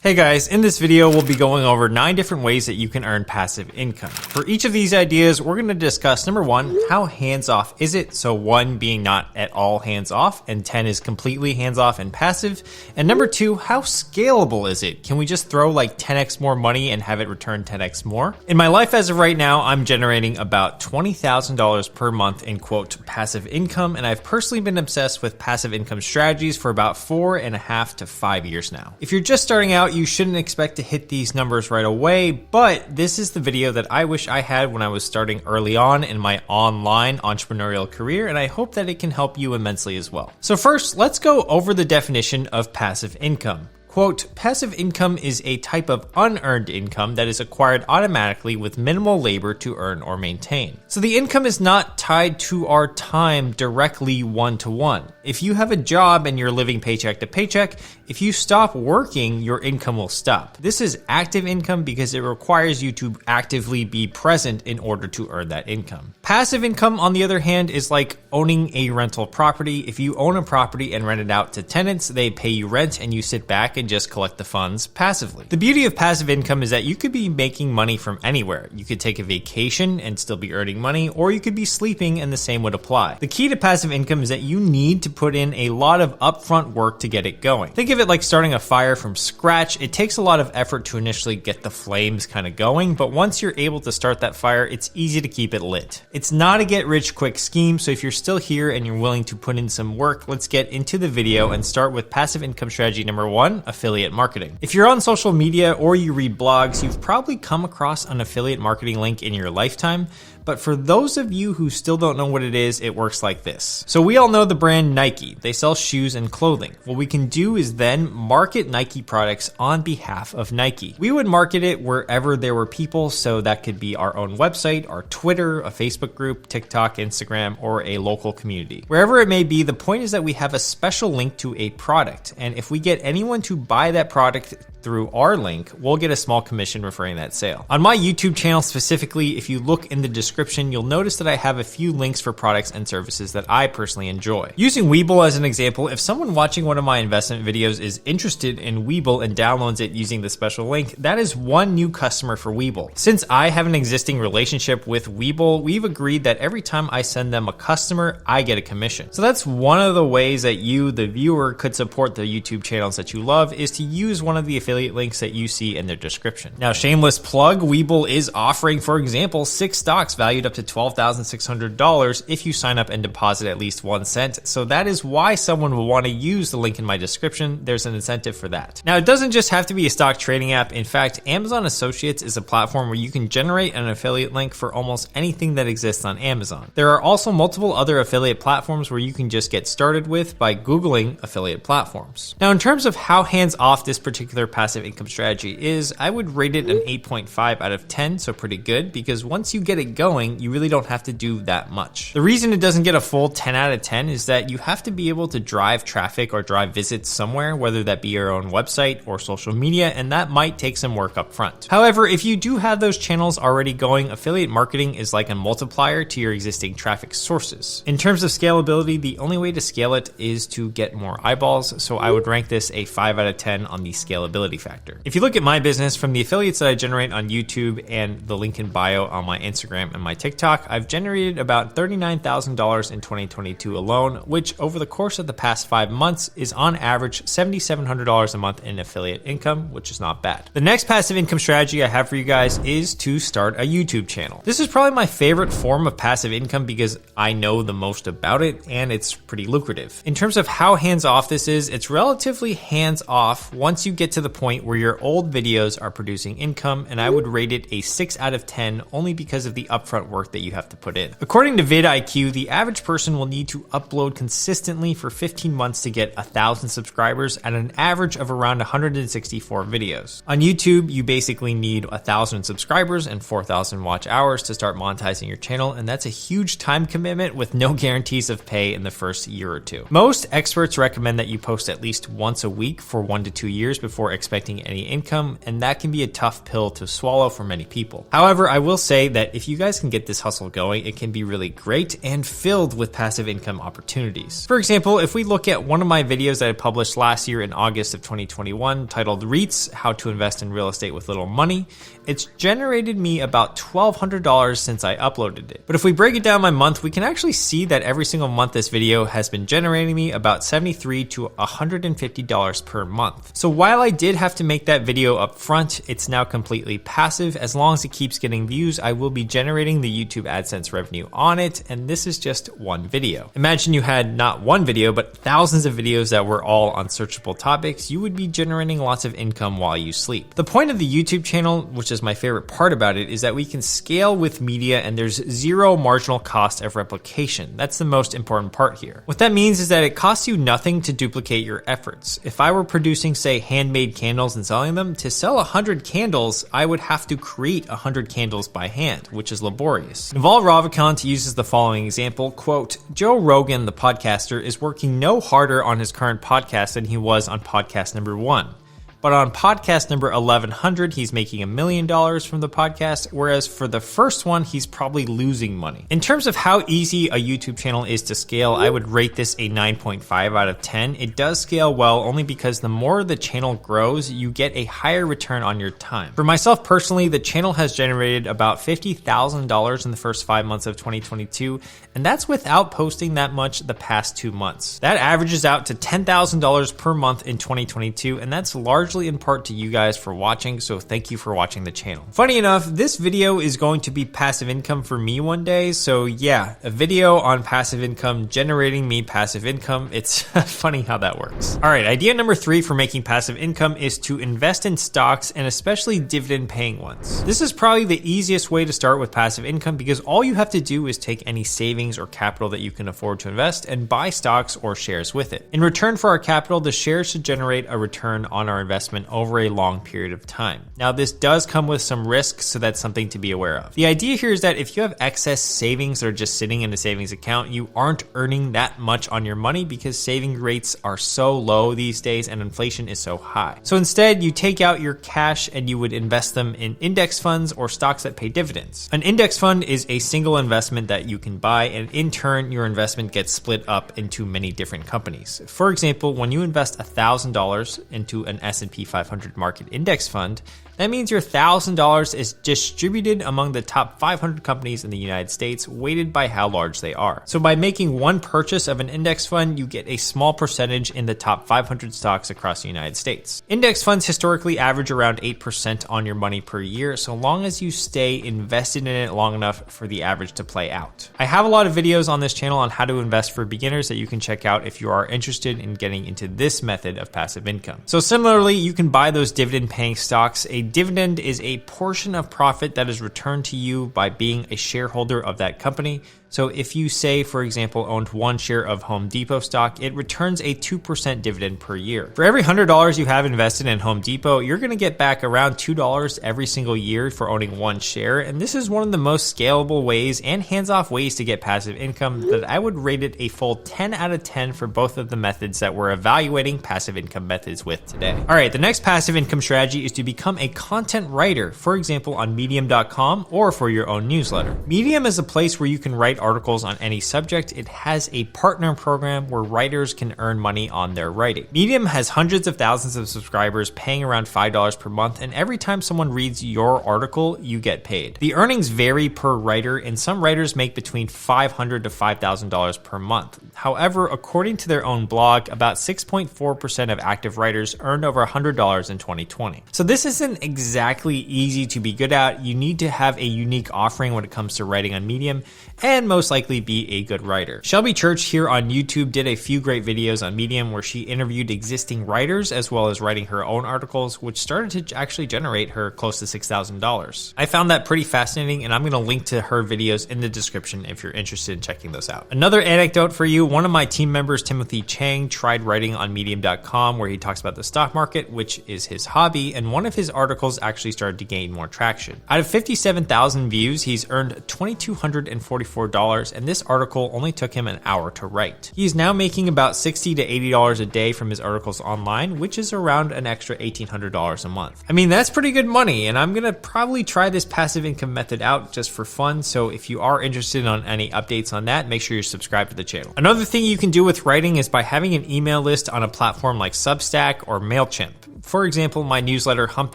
Hey guys, in this video, we'll be going over 9 different ways that you can earn passive income. For each of these ideas, we're going to discuss number 1, how hands-off is it? So 1 being not at all hands-off, and 10 is completely hands-off and passive. And number 2, how scalable is it? Can we just throw like 10x more money and have it return 10x more? In my life as of right now, I'm generating about $20,000 per month in quote passive income, and I've personally been obsessed with passive income strategies for about 4.5 to 5 years now. If you're just starting out, you shouldn't expect to hit these numbers right away, but this is the video that I wish I had when I was starting early on in my online entrepreneurial career, and I hope that it can help you immensely as well. So first, let's go over the definition of passive income. Quote, passive income is a type of unearned income that is acquired automatically with minimal labor to earn or maintain. So the income is not tied to our time directly one-to-one. If you have a job and you're living paycheck to paycheck, if you stop working, your income will stop. This is active income because it requires you to actively be present in order to earn that income. Passive income, on the other hand, is like owning a rental property. If you own a property and rent it out to tenants, they pay you rent and you sit back and just collect the funds passively. The beauty of passive income is that you could be making money from anywhere. You could take a vacation and still be earning money, or you could be sleeping and the same would apply. The key to passive income is that you need to put in a lot of upfront work to get it going. Think of it like starting a fire from scratch. It takes a lot of effort to initially get the flames kind of going, but once you're able to start that fire, it's easy to keep it lit. It's not a get rich quick scheme, so if you're still here and you're willing to put in some work, let's get into the video and start with passive income strategy number 1, affiliate marketing. If you're on social media or you read blogs, you've probably come across an affiliate marketing link in your lifetime. But for those of you who still don't know what it is, it works like this. So we all know the brand Nike. They sell shoes and clothing. What we can do is then market Nike products on behalf of Nike. We would market it wherever there were people, so that could be our own website, our Twitter, a Facebook group, TikTok, Instagram, or a local community. Wherever it may be, the point is that we have a special link to a product, and if we get anyone to buy that product through our link, we'll get a small commission referring that sale. On my YouTube channel specifically, if you look in the description, you'll notice that I have a few links for products and services that I personally enjoy. Using Webull as an example, if someone watching one of my investment videos is interested in Webull and downloads it using the special link, that is one new customer for Webull. Since I have an existing relationship with Webull, we've agreed that every time I send them a customer, I get a commission. So that's one of the ways that you, the viewer, could support the YouTube channels that you love, is to use one of the affiliate links that you see in their description. Now, shameless plug, Webull is offering, for example, 6 stocks valued up to $12,600 if you sign up and deposit at least 1 cent. So that is why someone will want to use the link in my description. There's an incentive for that. Now, it doesn't just have to be a stock trading app. In fact, Amazon Associates is a platform where you can generate an affiliate link for almost anything that exists on Amazon. There are also multiple other affiliate platforms where you can just get started with by Googling affiliate platforms. Now, in terms of how hands-off this particular passive income strategy is, I would rate it an 8.5 out of 10, so pretty good, because once you get it going, you really don't have to do that much. The reason it doesn't get a full 10 out of 10 is that you have to be able to drive traffic or drive visits somewhere, whether that be your own website or social media, and that might take some work up front. However, if you do have those channels already going, affiliate marketing is like a multiplier to your existing traffic sources. In terms of scalability, the only way to scale it is to get more eyeballs, so I would rank this a 5 out of 10 on the scalability factor. If you look at my business, from the affiliates that I generate on YouTube and the link in bio on my Instagram and my TikTok, I've generated about $39,000 in 2022 alone, which over the course of the past 5 months is on average $7,700 a month in affiliate income, which is not bad. The next passive income strategy I have for you guys is to start a YouTube channel. This is probably my favorite form of passive income because I know the most about it and it's pretty lucrative. In terms of how hands-off this is, it's relatively hands-off once you get to the point where your old videos are producing income, and I would rate it a 6 out of 10 only because of the upfront work that you have to put in. According to vidIQ, the average person will need to upload consistently for 15 months to get 1,000 subscribers at an average of around 164 videos. On YouTube, you basically need 1,000 subscribers and 4,000 watch hours to start monetizing your channel, and that's a huge time commitment with no guarantees of pay in the first year or two. Most experts recommend that you post at least once a week for 1 to 2 years before expecting any income, and that can be a tough pill to swallow for many people. However, I will say that if you guys can get this hustle going, it can be really great and filled with passive income opportunities. For example, if we look at one of my videos that I published last year in August of 2021 titled REITs, How to Invest in Real Estate with Little Money, it's generated me about $1,200 since I uploaded it. But if we break it down by month, we can actually see that every single month this video has been generating me about $73 to $150 per month. So while I did have to make that video up front, it's now completely passive. As long as it keeps getting views, I will be generating the YouTube AdSense revenue on it, and this is just one video. Imagine you had not one video, but thousands of videos that were all on searchable topics. You would be generating lots of income while you sleep. The point of the YouTube channel, which is my favorite part about it, is that we can scale with media and there's zero marginal cost of replication. That's the most important part here. What that means is that it costs you nothing to duplicate your efforts. If I were producing, say, handmade candles and selling them, to sell 100 candles, I would have to create 100 candles by hand, which is laborious. Naval Ravikant uses the following example, quote, Joe Rogan, the podcaster, is working no harder on his current podcast than he was on podcast number 1. But on podcast number 1100, he's making $1 million from the podcast, whereas for the first one, he's probably losing money. In terms of how easy a YouTube channel is to scale, I would rate this a 9.5 out of 10. It does scale well only because the more the channel grows, you get a higher return on your time. For myself personally, the channel has generated about $50,000 in the first 5 months of 2022, and that's without posting that much the past 2 months. That averages out to $10,000 per month in 2022, and that's largely in part to you guys for watching, so thank you for watching the channel. Funny enough, this video is going to be passive income for me one day, so yeah, a video on passive income generating me passive income. It's funny how that works. All right, idea number 3 for making passive income is to invest in stocks, and especially dividend paying ones. This is probably the easiest way to start with passive income because all you have to do is take any savings or capital that you can afford to invest and buy stocks or shares with it. In return for our capital, the shares should generate a return on our investment over a long period of time. Now, this does come with some risks, so that's something to be aware of. The idea here is that if you have excess savings that are just sitting in a savings account, you aren't earning that much on your money because saving rates are so low these days and inflation is so high. So instead, you take out your cash and you would invest them in index funds or stocks that pay dividends. An index fund is a single investment that you can buy, and in turn, your investment gets split up into many different companies. For example, when you invest $1,000 into an S&P 500 market index fund, that means your $1,000 is distributed among the top 500 companies in the United States, weighted by how large they are. So by making one purchase of an index fund, you get a small percentage in the top 500 stocks across the United States. Index funds historically average around 8% on your money per year, so long as you stay invested in it long enough for the average to play out. I have a lot of videos on this channel on how to invest for beginners that you can check out if you are interested in getting into this method of passive income. So similarly, you can buy those dividend paying stocks. A dividend is a portion of profit that is returned to you by being a shareholder of that company. So if you say, for example, owned one share of Home Depot stock, it returns a 2% dividend per year. For every $100 you have invested in Home Depot, you're going to get back around $2 every single year for owning one share. And this is one of the most scalable ways and hands-off ways to get passive income that I would rate it a full 10 out of 10 for both of the methods that we're evaluating passive income methods with today. All right, the next passive income strategy is to become a content writer, for example, on medium.com or for your own newsletter. Medium is a place where you can write articles on any subject. It has a partner program where writers can earn money on their writing. Medium has hundreds of thousands of subscribers paying around $5 per month, and every time someone reads your article, you get paid. The earnings vary per writer, and some writers make between $500 to $5,000 per month. However, according to their own blog, about 6.4% of active writers earned over $100 in 2020. So this isn't exactly easy to be good at. You need to have a unique offering when it comes to writing on Medium, and most likely be a good writer. Shelby Church here on YouTube did a few great videos on Medium where she interviewed existing writers as well as writing her own articles, which started to actually generate her close to $6,000. I found that pretty fascinating, and I'm going to link to her videos in the description if you're interested in checking those out. Another anecdote for you, one of my team members, Timothy Chang, tried writing on medium.com where he talks about the stock market, which is his hobby, and one of his articles actually started to gain more traction. Out of 57,000 views, he's earned $2,244 $4, and this article only took him an hour to write. He's now making about $60 to $80 a day from his articles online, which is around an extra $1,800 a month. I mean, that's pretty good money, and I'm gonna probably try this passive income method out just for fun, so if you are interested on any updates on that, make sure you're subscribed to the channel. Another thing you can do with writing is by having an email list on a platform like Substack or MailChimp. For example, my newsletter Hump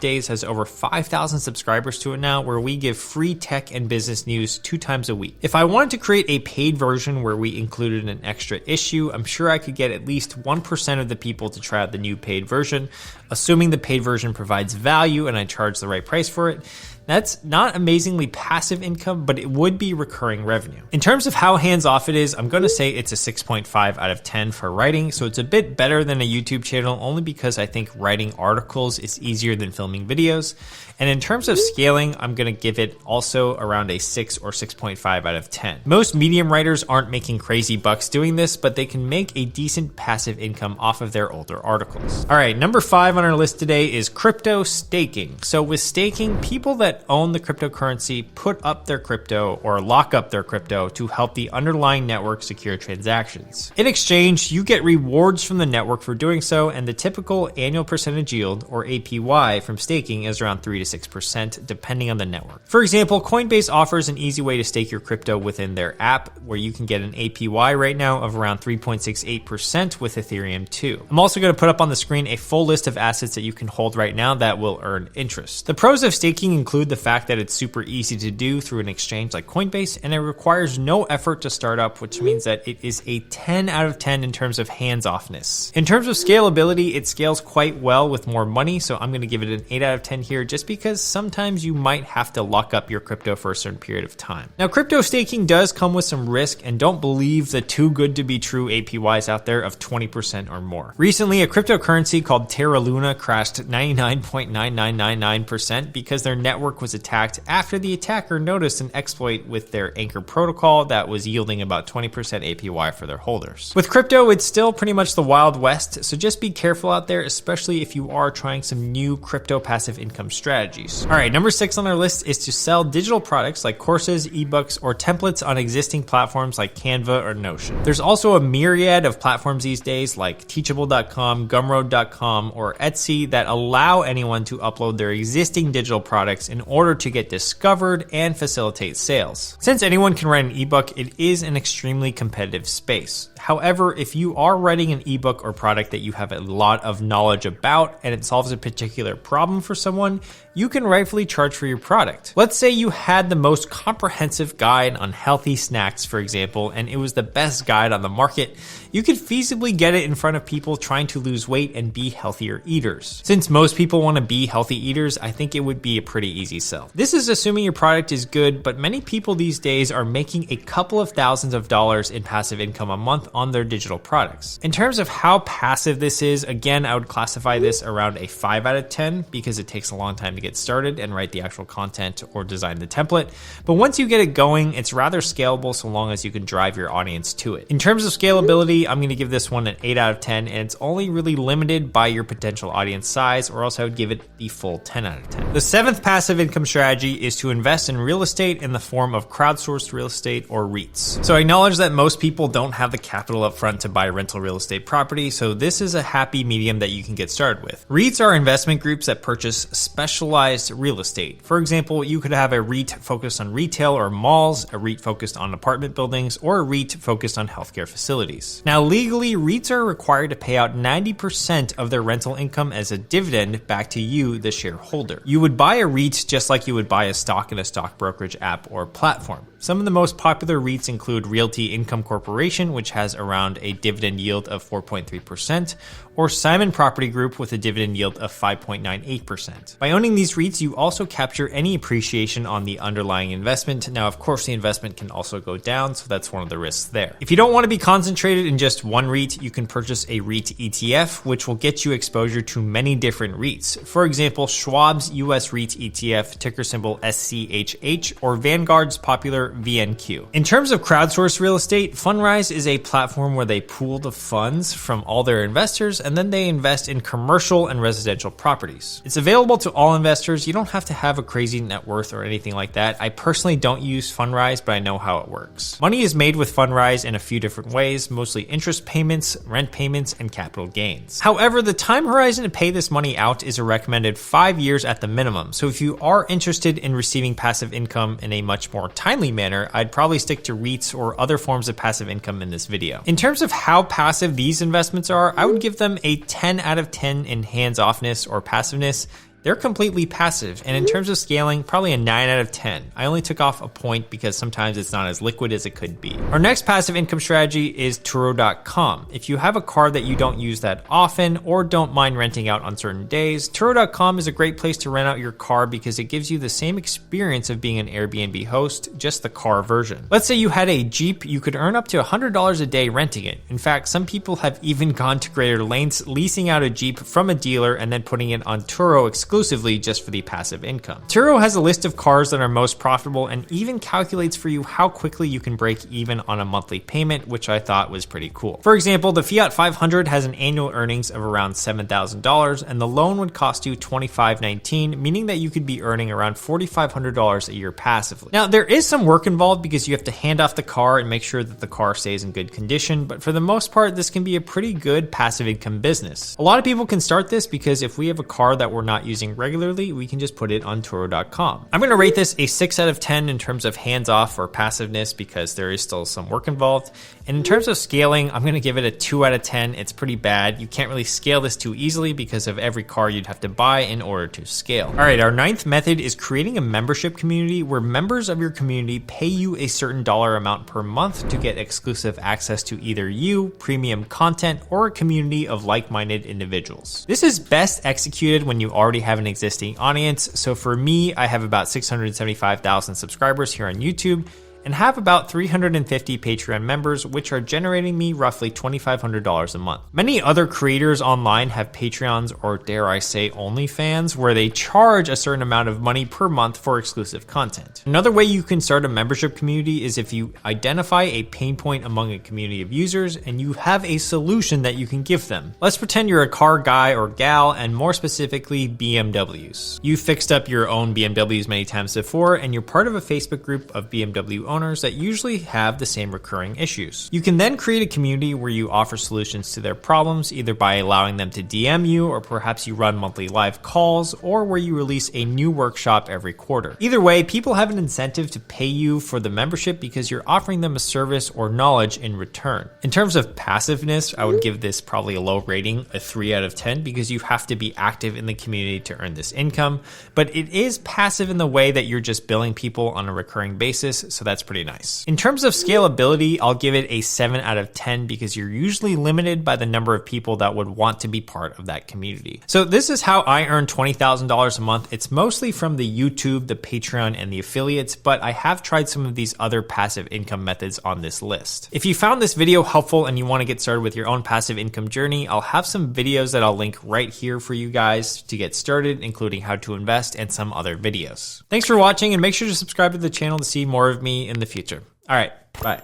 Days has over 5,000 subscribers to it now, where we give free tech and business news 2 times a week. If I wanted to create a paid version where we included an extra issue, I'm sure I could get at least 1% of the people to try out the new paid version, assuming the paid version provides value and I charge the right price for it. That's not amazingly passive income, but it would be recurring revenue. In terms of how hands-off it is, I'm going to say it's a 6.5 out of 10 for writing, so it's a bit better than a YouTube channel only because I think writing articles is easier than filming videos. And in terms of scaling, I'm going to give it also around a 6 or 6.5 out of 10. Most medium writers aren't making crazy bucks doing this, but they can make a decent passive income off of their older articles. All right, number 5 on our list today is crypto staking. So with staking, people that own the cryptocurrency put up their crypto or lock up their crypto to help the underlying network secure transactions. In exchange, you get rewards from the network for doing so, and the typical annual percentage yield, or APY, from staking is around 3 to 6% depending on the network. For example, Coinbase offers an easy way to stake your crypto within their app, where you can get an APY right now of around 3.68% with Ethereum 2. I'm also going to put up on the screen a full list of assets that you can hold right now that will earn interest. The pros of staking include the fact that it's super easy to do through an exchange like Coinbase, and it requires no effort to start up, which means that it is a 10 out of 10 in terms of hands-offness. In terms of scalability, it scales quite well with more money, so I'm going to give it an 8 out of 10 here, just because sometimes you might have to lock up your crypto for a certain period of time. Now, crypto staking does come with some risk, and don't believe the too good to be true APYs out there of 20% or more. Recently, a cryptocurrency called Terra Luna crashed 99.9999% because their network was attacked after the attacker noticed an exploit with their Anchor protocol that was yielding about 20% APY for their holders. With crypto, it's still pretty much the Wild West, so just be careful out there, especially if you are trying some new crypto passive income strategies. All right, number 6 on our list is to sell digital products like courses, ebooks, or templates on existing platforms like Canva or Notion. There's also a myriad of platforms these days like Teachable.com, Gumroad.com, or Etsy that allow anyone to upload their existing digital products in order to get discovered and facilitate sales. Since anyone can write an ebook, it is an extremely competitive space. However, if you are writing an ebook or product that you have a lot of knowledge about and it solves a particular problem for someone, you can rightfully charge for your product. Let's say you had the most comprehensive guide on healthy snacks, for example, and it was the best guide on the market. You could feasibly get it in front of people trying to lose weight and be healthier eaters. Since most people want to be healthy eaters, I think it would be a pretty easy sell. This is assuming your product is good, but many people these days are making a couple of thousands of dollars in passive income a month on their digital products. In terms of how passive this is, again, I would classify this around a 5 out of 10 because it takes a long time to get started and write the actual content or design the template. But once you get it going, it's rather scalable so long as you can drive your audience to it. In terms of scalability, I'm going to give this one an 8 out of 10, and it's only really limited by your potential audience size, or else I would give it the full 10 out of 10. The 7th passive income strategy is to invest in real estate in the form of crowdsourced real estate or REITs. So I acknowledge that most people don't have the capital up front to buy rental real estate property, so this is a happy medium that you can get started with. REITs are investment groups that purchase specialized real estate. For example, you could have a REIT focused on retail or malls, a REIT focused on apartment buildings, or a REIT focused on healthcare facilities. Now, legally, REITs are required to pay out 90% of their rental income as a dividend back to you, the shareholder. You would buy a REIT just like you would buy a stock in a stock brokerage app or platform. Some of the most popular REITs include Realty Income Corporation, which has around a dividend yield of 4.3%, or Simon Property Group with a dividend yield of 5.98%. By owning these REITs, you also capture any appreciation on the underlying investment. Now, of course, the investment can also go down, so that's one of the risks there. If you don't want to be concentrated in just one REIT, you can purchase a REIT ETF, which will get you exposure to many different REITs. For example, Schwab's US REIT ETF, ticker symbol SCHH, or Vanguard's popular VNQ. In terms of crowdsourced real estate, Fundrise is a platform platform where they pool the funds from all their investors and then they invest in commercial and residential properties. It's available to all investors. You don't have to have a crazy net worth or anything like that. I personally don't use Fundrise, but I know how it works. Money is made with Fundrise in a few different ways, mostly interest payments, rent payments, and capital gains. However, the time horizon to pay this money out is a recommended 5 years at the minimum. So if you are interested in receiving passive income in a much more timely manner, I'd probably stick to REITs or other forms of passive income in this video. In terms of how passive these investments are, I would give them a 10 out of 10 in hands-offness or passiveness. They're completely passive, and in terms of scaling, probably a 9 out of 10. I only took off a point because sometimes it's not as liquid as it could be. Our next passive income strategy is Turo.com. If you have a car that you don't use that often or don't mind renting out on certain days, Turo.com is a great place to rent out your car because it gives you the same experience of being an Airbnb host, just the car version. Let's say you had a Jeep, you could earn up to $100 a day renting it. In fact, some people have even gone to greater lengths leasing out a Jeep from a dealer and then putting it on Turo exclusively just for the passive income. Turo has a list of cars that are most profitable and even calculates for you how quickly you can break even on a monthly payment, which I thought was pretty cool. For example, the Fiat 500 has an annual earnings of around $7,000 and the loan would cost you $2,519, meaning that you could be earning around $4,500 a year passively. Now, there is some work involved because you have to hand off the car and make sure that the car stays in good condition, but for the most part, this can be a pretty good passive income business. A lot of people can start this because if we have a car that we're not using regularly, we can just put it on Turo.com. I'm going to rate this a 6 out of 10 in terms of hands-off or passiveness because there is still some work involved. And in terms of scaling, I'm going to give it a 2 out of 10. It's pretty bad. You can't really scale this too easily because of every car you'd have to buy in order to scale. All right, our ninth method is creating a membership community where members of your community pay you a certain dollar amount per month to get exclusive access to either you, premium content, or a community of like-minded individuals. This is best executed when you already have an existing audience. So for me, I have about 675,000 subscribers here on YouTube and have about 350 Patreon members, which are generating me roughly $2,500 a month. Many other creators online have Patreons, or dare I say OnlyFans, where they charge a certain amount of money per month for exclusive content. Another way you can start a membership community is if you identify a pain point among a community of users and you have a solution that you can give them. Let's pretend you're a car guy or gal, and more specifically BMWs. You've fixed up your own BMWs many times before, and you're part of a Facebook group of BMW owners that usually have the same recurring issues. You can then create a community where you offer solutions to their problems, either by allowing them to DM you, or perhaps you run monthly live calls, or where you release a new workshop every quarter. Either way, people have an incentive to pay you for the membership because you're offering them a service or knowledge in return. In terms of passiveness, I would give this probably a low rating, a 3 out of 10, because you have to be active in the community to earn this income, but it is passive in the way that you're just billing people on a recurring basis, so that's pretty nice. In terms of scalability, I'll give it a 7 out of 10 because you're usually limited by the number of people that would want to be part of that community. So this is how I earn $20,000 a month. It's mostly from the YouTube, the Patreon, and the affiliates, but I have tried some of these other passive income methods on this list. If you found this video helpful and you want to get started with your own passive income journey, I'll have some videos that I'll link right here for you guys to get started, including how to invest and some other videos. Thanks for watching, and make sure to subscribe to the channel to see more of me in the future. All right, bye.